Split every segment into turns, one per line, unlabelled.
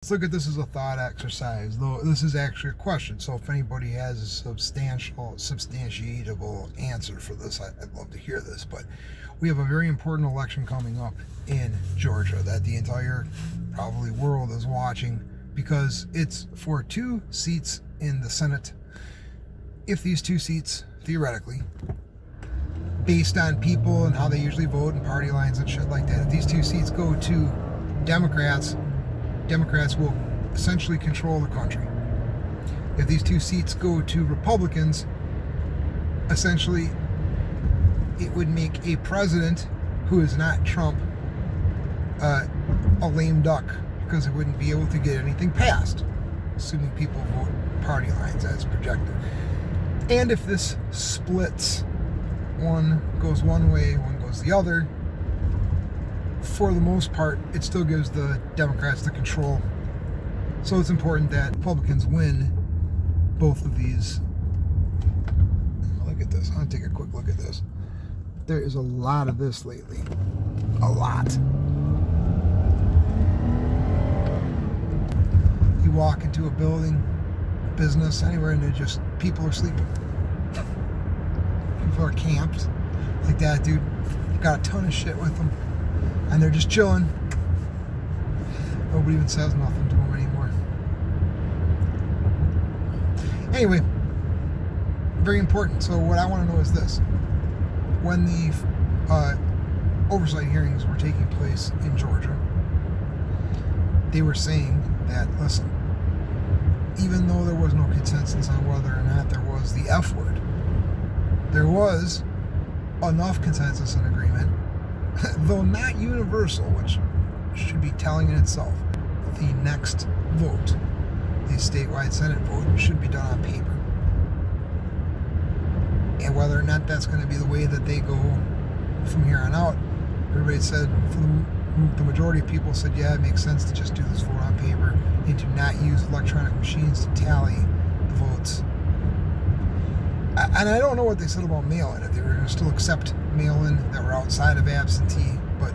Let's look at this as a thought exercise, though this is actually a question. So if anybody has a substantiatable answer for this, I'd love to hear this. But we have a very important election coming up in Georgia that the entire, probably, world is watching, because it's for 2 seats in the Senate. If these 2 seats, theoretically, based on people and how they usually vote and party lines and shit like that, if these 2 seats go to Democrats will essentially control the country. If these 2 seats go to Republicans, essentially it would make a president who is not Trump a lame duck, because it wouldn't be able to get anything passed, assuming people vote party lines as projected. And if this splits, one goes one way, one goes the other, for the most part, it still gives the Democrats the control. So it's important that Republicans win both of these. Look at this. I'm going to take a quick look at this. There is a lot of this lately. A lot. You walk into a building, a business, anywhere, and people are sleeping. People are camped. Like that dude got a ton of shit with them. And they're just chilling. Nobody even says nothing to them anymore. Anyway, very important. So what I want to know is this. When the oversight hearings were taking place in Georgia, they were saying that, listen, even though there was no consensus on whether or not there was the F word, there was enough consensus and agreement, though not universal, which should be telling in itself. The next vote, the statewide Senate vote, should be done on paper. And whether or not that's going to be the way that they go from here on out, everybody said, for the majority of people said, yeah, it makes sense to just do this vote on paper and to not use electronic machines to tally the votes. And I don't know what they said about mail-in, if they were going to still accept mail-in that were outside of absentee, but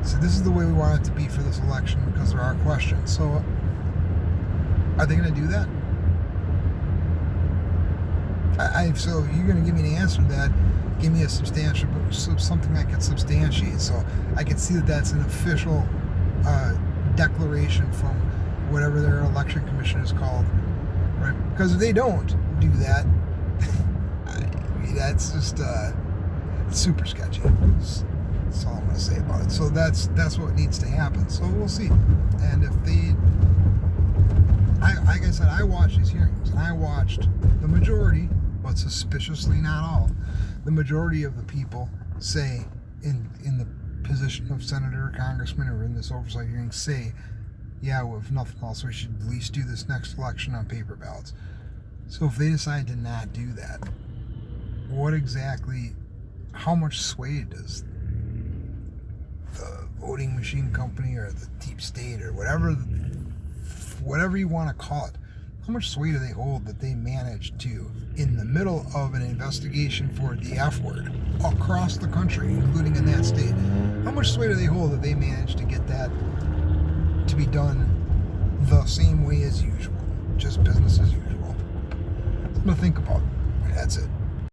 so this is the way we want it to be for this election, because there are questions. So are they going to do that? So you're going to give me an answer to that, give me a substantial, something I can substantiate, so I can see that that's an official declaration from whatever their election commission is called, right? Because if they don't do that, that's just super sketchy. That's all I'm going to say about it. So that's what needs to happen. So we'll see. And if they, like I said, I watched these hearings, and I watched the majority, but suspiciously not all, the majority of the people say in the position of senator or congressman or in this oversight hearing say, yeah, well, if nothing else, we should at least do this next election on paper ballots. So if they decide to not do that, what exactly, how much sway does the voting machine company or the deep state or whatever you want to call it, how much sway do they hold that they managed to, in the middle of an investigation for the F word across the country, including in that state, how much sway do they hold that they managed to get that to be done the same way as usual, just business as usual? Something to think about. That's it.